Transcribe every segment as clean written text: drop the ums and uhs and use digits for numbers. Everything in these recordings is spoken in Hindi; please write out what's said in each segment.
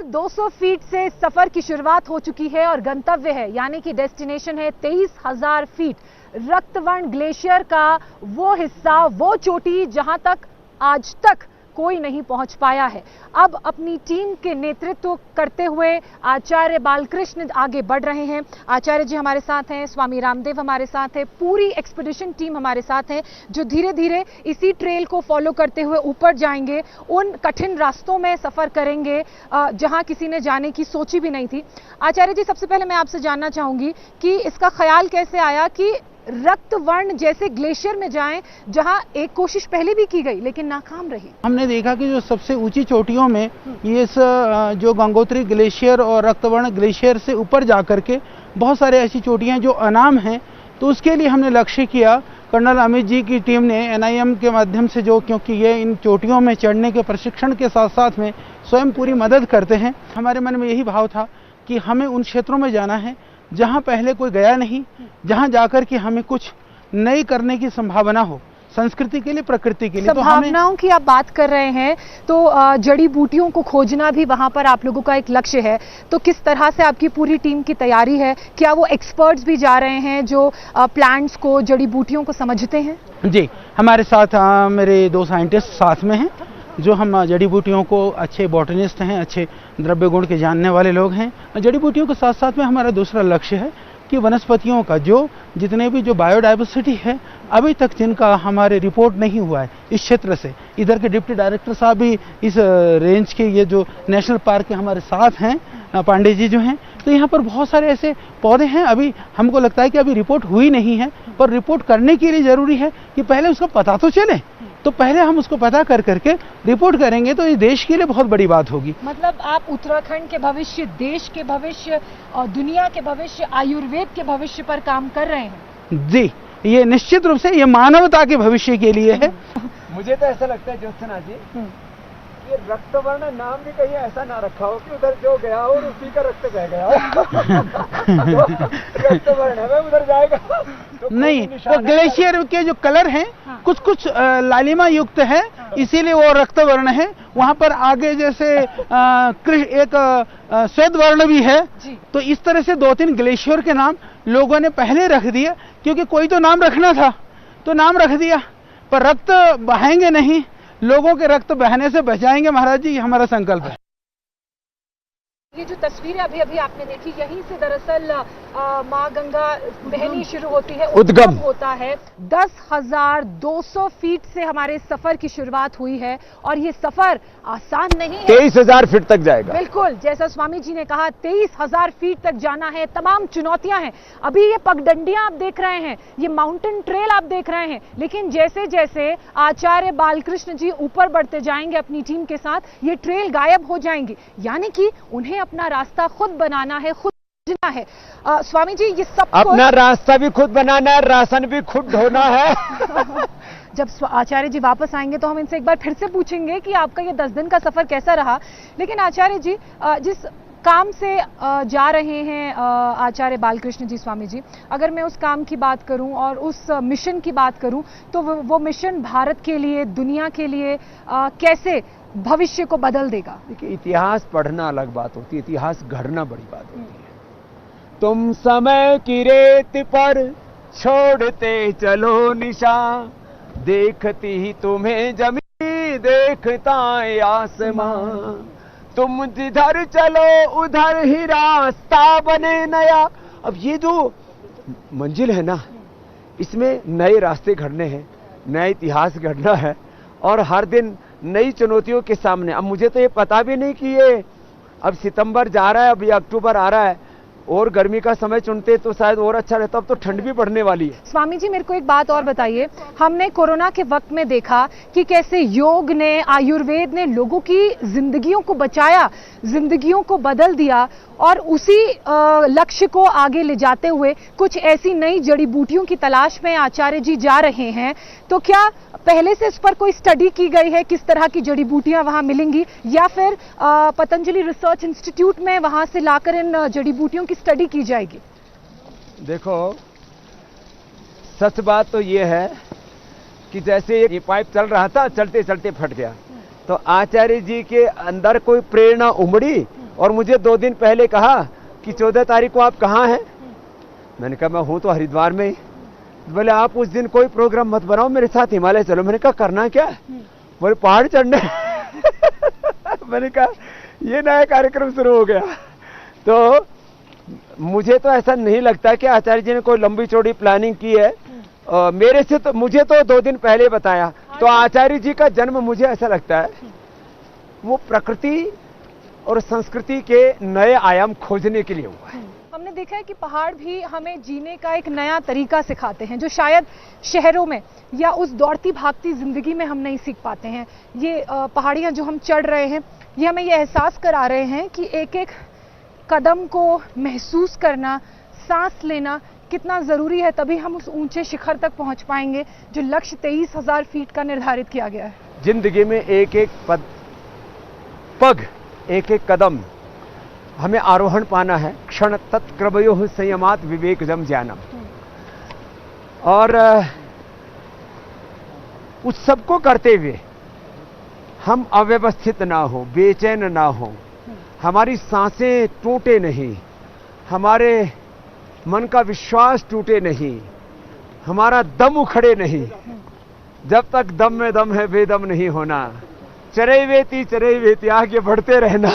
23,200 फीट से सफर की शुरुआत हो चुकी है और गंतव्य है यानी कि डेस्टिनेशन है 23,000 फीट रक्तवर्ण ग्लेशियर का वो हिस्सा, वो चोटी जहां तक आज तक कोई नहीं पहुंच पाया है। अब अपनी टीम के नेतृत्व करते हुए आचार्य बालकृष्ण आगे बढ़ रहे हैं। आचार्य जी हमारे साथ हैं, स्वामी रामदेव हमारे साथ है, पूरी एक्सपीडिशन टीम हमारे साथ है जो धीरे धीरे इसी ट्रेल को फॉलो करते हुए ऊपर जाएंगे, उन कठिन रास्तों में सफर करेंगे जहां किसी ने जाने की सोची भी नहीं थी। आचार्य जी, सबसे पहले मैं आपसे जानना चाहूंगी कि इसका ख्याल कैसे आया कि रक्तवर्ण जैसे ग्लेशियर में जाएं जहां एक कोशिश पहले भी की गई लेकिन नाकाम रही। हमने देखा कि जो सबसे ऊंची चोटियों में ये जो गंगोत्री ग्लेशियर और रक्तवर्ण ग्लेशियर से ऊपर जाकर के बहुत सारे ऐसी चोटियां जो अनाम हैं, तो उसके लिए हमने लक्ष्य किया। कर्नल अमित जी की टीम ने NIM के माध्यम से क्योंकि ये इन चोटियों में चढ़ने के प्रशिक्षण के साथ साथ में स्वयं पूरी मदद करते हैं, हमारे मन में यही भाव था कि हमें उन क्षेत्रों में जाना है जहां पहले कोई गया नहीं, जहां जाकर के हमें कुछ नई करने की संभावना हो, संस्कृति के लिए, प्रकृति के लिए। संभावनाओं की आप बात कर रहे हैं तो जड़ी बूटियों को खोजना भी वहां पर आप लोगों का एक लक्ष्य है, तो किस तरह से आपकी पूरी टीम की तैयारी है? क्या वो एक्सपर्ट्स भी जा रहे हैं जो प्लांट्स को, जड़ी बूटियों को समझते हैं? जी, हमारे साथ मेरे 2 साइंटिस्ट साथ में हैं जो हम जड़ी बूटियों को, अच्छे बॉटनिस्ट हैं, अच्छे द्रव्य गुण के जानने वाले लोग हैं। जड़ी बूटियों के साथ साथ में हमारा दूसरा लक्ष्य है कि वनस्पतियों का जितने भी जो बायोडाइवर्सिटी है अभी तक जिनका हमारे रिपोर्ट नहीं हुआ है इस क्षेत्र से। इधर के डिप्टी डायरेक्टर साहब भी इस रेंज के, ये जो नेशनल पार्क के हमारे साथ हैं, पांडे जी जो हैं, तो यहाँ पर बहुत सारे ऐसे पौधे हैं, अभी हमको लगता है कि अभी रिपोर्ट हुई नहीं है, पर रिपोर्ट करने के लिए जरूरी है कि पहले उसका पता तो चले। तो पहले हम उसको पता करके रिपोर्ट करेंगे तो ये देश के लिए बहुत बड़ी बात होगी। मतलब आप उत्तराखंड के भविष्य, देश के भविष्य और दुनिया के भविष्य, आयुर्वेद के भविष्य पर काम कर रहे हैं? जी, ये निश्चित रूप से ये मानवता के भविष्य के लिए है। मुझे तो ऐसा लगता है ज्योत्सना जी, ये रक्तवर्ण नाम भी कहीं ऐसा ना रखा हो कि उधर जो गया हो और उसी का रक्त बह गया हो। रक्तवर्ण है, उधर जाएगा तो नहीं, वो ग्लेशियर के जो कलर हैं कुछ लालिमा युक्त है, इसीलिए वो रक्तवर्ण है। वहां पर आगे जैसे एक श्वेत वर्ण भी है, तो इस तरह से 2-3 ग्लेशियर के नाम लोगों ने पहले रख दिए, क्योंकि कोई तो नाम रखना था तो नाम रख दिया, पर रक्त बहाएंगे नहीं, लोगों के रक्त बहने से बचाएंगे महाराज जी, ये हमारा संकल्प है। ये जो तस्वीरें अभी अभी आपने देखी, यहीं से दरअसल माँ गंगा बहनी शुरू होती है, उद्गम होता है। 10,200 फीट से हमारे सफर की शुरुआत हुई है और ये सफर आसान नहीं है। 23,000 फीट तक जाएगा। बिल्कुल, जैसा स्वामी जी ने कहा, 23,000 फीट तक जाना है, तमाम चुनौतियां हैं। अभी ये पगडंडियां आप देख रहे हैं, ये माउंटेन ट्रेल आप देख रहे हैं, लेकिन जैसे जैसे आचार्य बालकृष्ण जी ऊपर बढ़ते जाएंगे अपनी टीम के साथ, ये ट्रेल गायब हो जाएंगी, यानी कि उन्हें अपना रास्ता खुद बनाना है, खुद खोजना है। स्वामी जी, ये सब अपना रास्ता भी खुद बनाना है, राशन भी खुद ढोना है। जब आचार्य जी वापस आएंगे तो हम इनसे एक बार फिर से पूछेंगे कि आपका ये 10 दिन का सफर कैसा रहा। लेकिन आचार्य जी, जिस काम से जा रहे हैं आचार्य बालकृष्ण जी स्वामी जी, अगर मैं उस काम की बात करूं और उस मिशन की बात करूं, तो वो मिशन भारत के लिए, दुनिया के लिए कैसे भविष्य को बदल देगा? देखिए, इतिहास पढ़ना अलग बात होती है, इतिहास घड़ना बड़ी बात होती है। तुम समय की रेत पर छोड़ते चलो निशान, देखती ही तुम्हें जमीन, देखता है आसमान। तुम जिधर चलो उधर ही रास्ता बने नया। अब ये जो मंजिल है ना, इसमें नए रास्ते घड़ने हैं, नया इतिहास घड़ना है, और हर दिन नई चुनौतियों के सामने। अब मुझे तो ये पता भी नहीं कि ये अब सितंबर जा रहा है, अब ये अक्टूबर आ रहा है, और गर्मी का समय चुनते तो शायद और अच्छा रहता। अब तो ठंड भी बढ़ने वाली है। स्वामी जी, मेरे को एक बात और बताइए, हमने कोरोना के वक्त में देखा कि कैसे योग ने, आयुर्वेद ने लोगों की जिंदगियों को बचाया, जिंदगियों को बदल दिया, और उसी लक्ष्य को आगे ले जाते हुए कुछ ऐसी नई जड़ी बूटियों की तलाश में आचार्य जी जा रहे हैं। तो क्या पहले से इस पर कोई स्टडी की गई है, किस तरह की जड़ी बूटियां वहां मिलेंगी, या फिर पतंजलि रिसर्च इंस्टीट्यूट में वहां से लाकर इन जड़ी बूटियों की स्टडी की जाएगी? देखो, सच बात तो ये है कि जैसे ये पाइप चल रहा था, चलते चलते फट गया, तो आचार्य जी के अंदर कोई प्रेरणा उमड़ी और मुझे 2 दिन पहले कहा कि 14 तारीख को आप कहाँ हैं? मैंने कहा मैं हूं तो हरिद्वार में ही। बोले आप उस दिन कोई प्रोग्राम मत बनाओ, मेरे साथ हिमालय चलो। मैंने कहा करना क्या है? बोले पहाड़ चढ़ने। मैंने कहा ये नया कार्यक्रम शुरू हो गया। तो मुझे तो ऐसा नहीं लगता कि आचार्य जी ने कोई लंबी चौड़ी प्लानिंग की है। मेरे से तो मुझे तो 2 दिन पहले बताया। तो आचार्य जी का जन्म मुझे ऐसा लगता है वो प्रकृति और संस्कृति के नए आयाम खोजने के लिए हुआ है। हमने देखा है कि पहाड़ भी हमें जीने का एक नया तरीका सिखाते हैं जो शायद शहरों में या उस दौड़ती भागती जिंदगी में हम नहीं सीख पाते हैं। ये पहाड़ियाँ जो हम चढ़ रहे हैं ये हमें ये एहसास करा रहे हैं कि एक एक कदम को महसूस करना, सांस लेना कितना ज़रूरी है, तभी हम उस ऊंचे शिखर तक पहुंच पाएंगे जो लक्ष्य 23,000 फीट का निर्धारित किया गया है। जिंदगी में एक एक पग, एक एक कदम हमें आरोहण पाना है। क्षण तत्क्रमयो संयमात विवेकजम ज्ञानम। और उस सबको करते हुए हम अव्यवस्थित ना हो, बेचैन ना हो, हमारी सांसें टूटे नहीं, हमारे मन का विश्वास टूटे नहीं, हमारा दम उखड़े नहीं। जब तक दम में दम है बेदम नहीं होना। चरैवेति आगे बढ़ते रहना।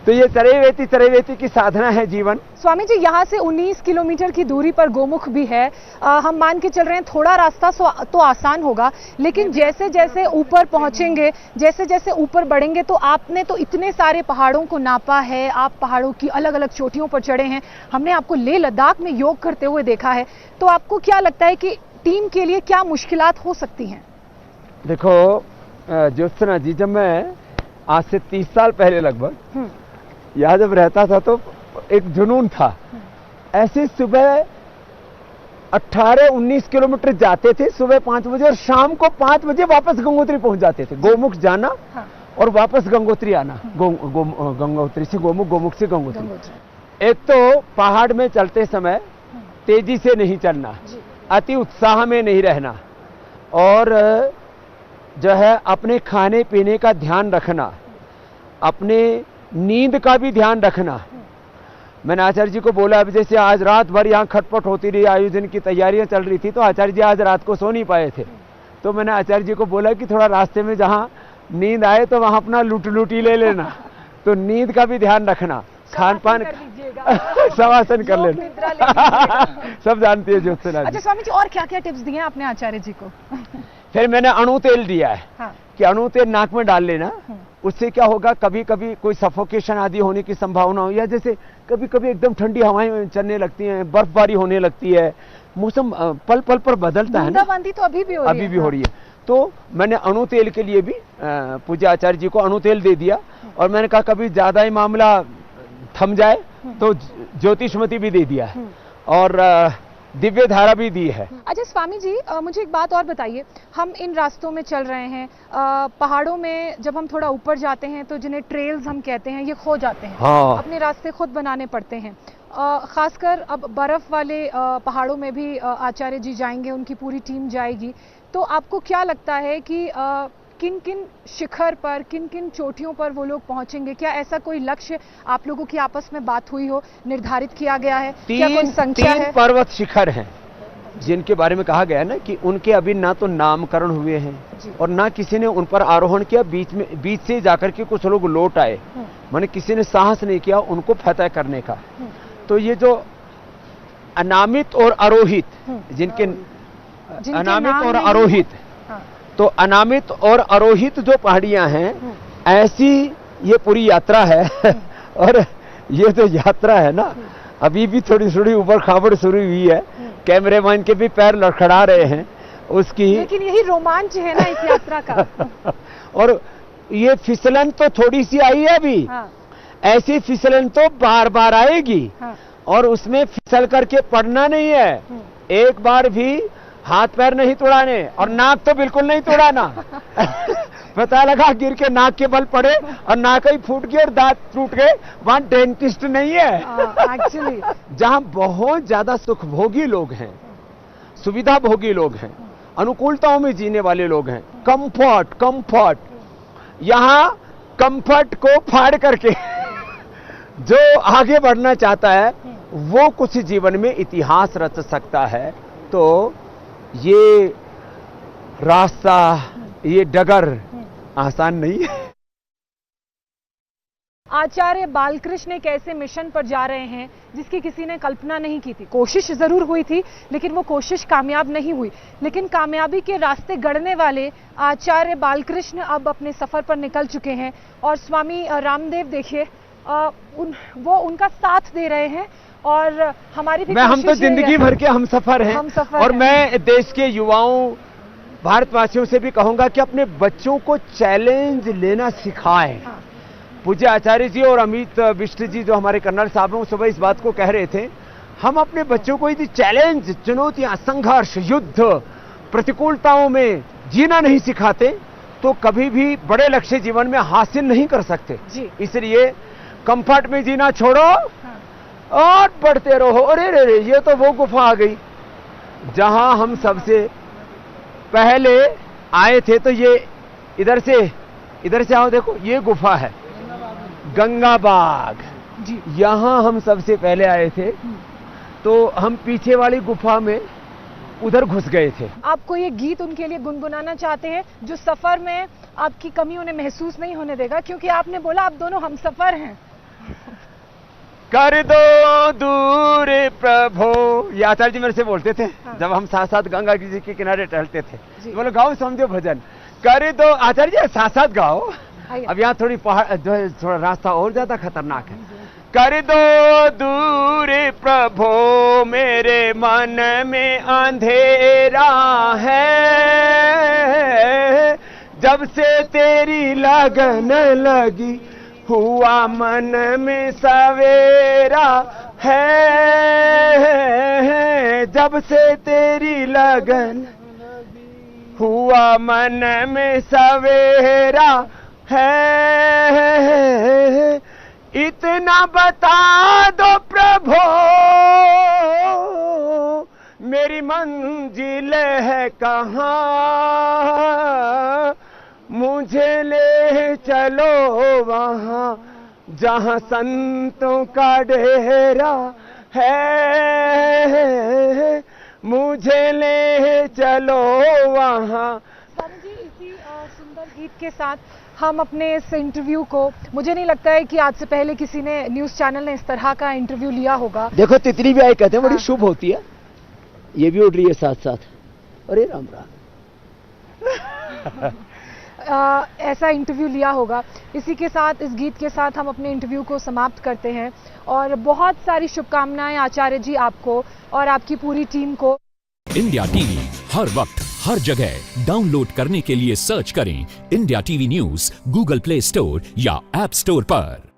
तो ये चरैवेति की साधना है जीवन। स्वामी जी, यहाँ से 19 किलोमीटर की दूरी पर गोमुख भी है। हम मान के चल रहे हैं थोड़ा रास्ता तो आसान होगा, लेकिन जैसे जैसे ऊपर पहुंचेंगे, जैसे जैसे ऊपर बढ़ेंगे, तो आपने तो इतने सारे पहाड़ों को नापा है, आप पहाड़ों की अलग अलग चोटियों पर चढ़े हैं, हमने आपको लेह लद्दाख में योग करते हुए देखा है। तो आपको क्या लगता है कि टीम के लिए क्या मुश्किलात हो सकती हैं? देखो ज्योत्सना जी, जब मैं आज से 30 साल पहले लगभग यहाँ जब रहता था तो एक जुनून था। ऐसे सुबह 18-19 किलोमीटर जाते थे सुबह 5 बजे और शाम को 5 बजे वापस गंगोत्री पहुंच जाते थे। गोमुख जाना और वापस गंगोत्री आना। गंगोत्री से गोमुख, गोमुख से गंगोत्री। एक तो पहाड़ में चलते समय तेजी से नहीं चलना, अति उत्साह में नहीं रहना, और जो है अपने खाने पीने का ध्यान रखना, अपने नींद का भी ध्यान रखना। मैंने आचार्य जी को बोला, अब जैसे आज रात भर यहाँ खटपट होती रही, आयोजन की तैयारियां चल रही थी, तो आचार्य जी आज रात को सो नहीं पाए थे। तो मैंने आचार्य जी को बोला कि थोड़ा रास्ते में जहाँ नींद आए तो वहां अपना लूटी ले लेना। तो नींद का भी ध्यान रखना, खान पान शवासन कर लेना। सब जानती है ज्योत्सना जी। अच्छा स्वामी जी, और क्या क्या टिप्स दिए आपने आचार्य जी को? फिर मैंने अणु तेल दिया है कि अणु तेल नाक में डाल लेना। उससे क्या होगा, कभी कभी कोई सफोकेशन आदि होने की संभावना हो, या जैसे कभी कभी एकदम ठंडी हवाएं चलने लगती हैं, बर्फबारी होने लगती है, मौसम पल पल पर बदलता है ना। बूंदाबांदी तो अभी भी हो रही है। तो मैंने अणु तेल के लिए भी पूज्य आचार्य जी को अणु तेल दे दिया। और मैंने कहा कभी ज्यादा ही मामला थम जाए तो ज्योतिषमती भी दे दिया है, और दिव्य धारा भी दी है। अच्छा स्वामी जी, मुझे एक बात और बताइए। हम इन रास्तों में चल रहे हैं, पहाड़ों में जब हम थोड़ा ऊपर जाते हैं तो जिन्हें ट्रेल्स हम कहते हैं ये खो जाते हैं। अपने रास्ते खुद बनाने पड़ते हैं। खासकर अब बर्फ वाले पहाड़ों में भी आचार्य जी जाएंगे, उनकी पूरी टीम जाएगी। तो आपको क्या लगता है कि किन किन शिखर पर, किन किन चोटियों पर वो लोग पहुंचेंगे? क्या ऐसा कोई लक्ष्य आप लोगों की आपस में बात हुई हो, निर्धारित किया गया है? क्या कोई संख्या है? 3 पर्वत शिखर हैं जिनके बारे में कहा गया ना कि उनके अभी ना तो नामकरण हुए हैं और ना किसी ने उन पर आरोहण किया। बीच से जाकर के कुछ लोग लौट आए, माने किसी ने साहस नहीं किया उनको फतह करने का। तो ये जो अनामित और आरोहित, जिनके अनामित और आरोहित, तो अनामित और आरोहित जो पहाड़ियां हैं, ऐसी ये पूरी यात्रा है। और ये जो यात्रा है ना, अभी भी थोड़ी थोड़ी ऊबड़ खाबड़ शुरू हुई है, कैमरेमैन के भी पैर लड़खड़ा रहे हैं उसकी, लेकिन यही रोमांच है ना इस यात्रा का। और ये फिसलन तो थोड़ी सी आई है अभी, ऐसी फिसलन तो बार बार आएगी। और उसमें फिसल करके पड़ना नहीं है, एक बार भी हाथ पैर नहीं तोड़ाने, और नाक तो बिल्कुल नहीं तोड़ाना। पता लगा गिर के नाक के बल पड़े और नाक ही फूट गई और दांत टूट गए, वहां डेंटिस्ट नहीं है। एक्चुअली जहां बहुत ज्यादा सुखभोगी लोग हैं, सुविधा भोगी लोग हैं, अनुकूलताओं में जीने वाले लोग हैं, कंफर्ट, यहाँ कंफर्ट को फाड़ करके जो आगे बढ़ना चाहता है वो कुछ जीवन में इतिहास रच सकता है। तो ये रास्ता, ये डगर आसान नहीं है। आचार्य बालकृष्ण एक ऐसे मिशन पर जा रहे हैं जिसकी किसी ने कल्पना नहीं की थी। कोशिश जरूर हुई थी लेकिन वो कोशिश कामयाब नहीं हुई। लेकिन कामयाबी के रास्ते गढ़ने वाले आचार्य बालकृष्ण अब अपने सफर पर निकल चुके हैं और स्वामी रामदेव देखिए वो उनका साथ दे रहे हैं और हमारी भी हम तो जिंदगी भर के हम सफर हैं और मैं देश के युवाओं भारतवासियों से भी कहूंगा कि अपने बच्चों को चैलेंज लेना सिखाएं। हाँ। पूज्य आचार्य जी और अमित बिष्ट जी जो हमारे कर्नल साहब हैं सुबह इस बात को कह रहे थे, हम अपने बच्चों को यदि चैलेंज, चुनौतियां, संघर्ष, युद्ध, प्रतिकूलताओं में जीना नहीं सिखाते तो कभी भी बड़े लक्ष्य जीवन में हासिल नहीं कर सकते। इसलिए कंफर्ट में जीना छोड़ो और बढ़ते रहो। अरे रे रे, ये तो वो गुफा आ गई जहां हम सबसे पहले आए थे। तो ये इधर से आओ, देखो ये गुफा है गंगा बाग जी। यहां हम सबसे पहले आए थे तो हम पीछे वाली गुफा में उधर घुस गए थे। आपको ये गीत उनके लिए गुनगुनाना चाहते हैं जो सफर में आपकी कमी उन्हें महसूस नहीं होने देगा, क्योंकि आपने बोला आप दोनों हम सफर हैं। कर दो दूर प्रभो, ये आचार्य जी मेरे से बोलते थे। हाँ। जब हम साथ साथ गंगा जी के किनारे टहलते थे बोलो गाओ समझो भजन, कर दो। आचार्य जी साथ साथ गाओ। अब यहाँ थोड़ी पहाड़ जो है, थोड़ा रास्ता और ज्यादा खतरनाक है। कर दो दूर प्रभो मेरे मन में अंधेरा है, जब से तेरी लगन लगी हुआ मन में सवेरा है, जब से तेरी लगन हुआ मन में सवेरा है, इतना बता दो प्रभो मेरी मंजिल है कहाँ, मुझे ले चलो वहाँ जहाँ संतों का डेरा है, मुझे ले चलो वहाँ। स्वामी जी, इसी सुंदर गीत के साथ हम अपने इस इंटरव्यू को, मुझे नहीं लगता है कि आज से पहले किसी ने न्यूज चैनल ने इस तरह का इंटरव्यू लिया होगा। देखो तितली भी आए कहते हैं बड़ी शुभ होती है, ये भी उड़ रही है साथ साथ। अरे राम राम। ऐसा इंटरव्यू लिया होगा। इसी के साथ, इस गीत के साथ हम अपने इंटरव्यू को समाप्त करते हैं और बहुत सारी शुभकामनाएं आचार्य जी आपको और आपकी पूरी टीम को। इंडिया टीवी हर वक्त हर जगह डाउनलोड करने के लिए सर्च करें India TV news Google play store या ऐप स्टोर पर।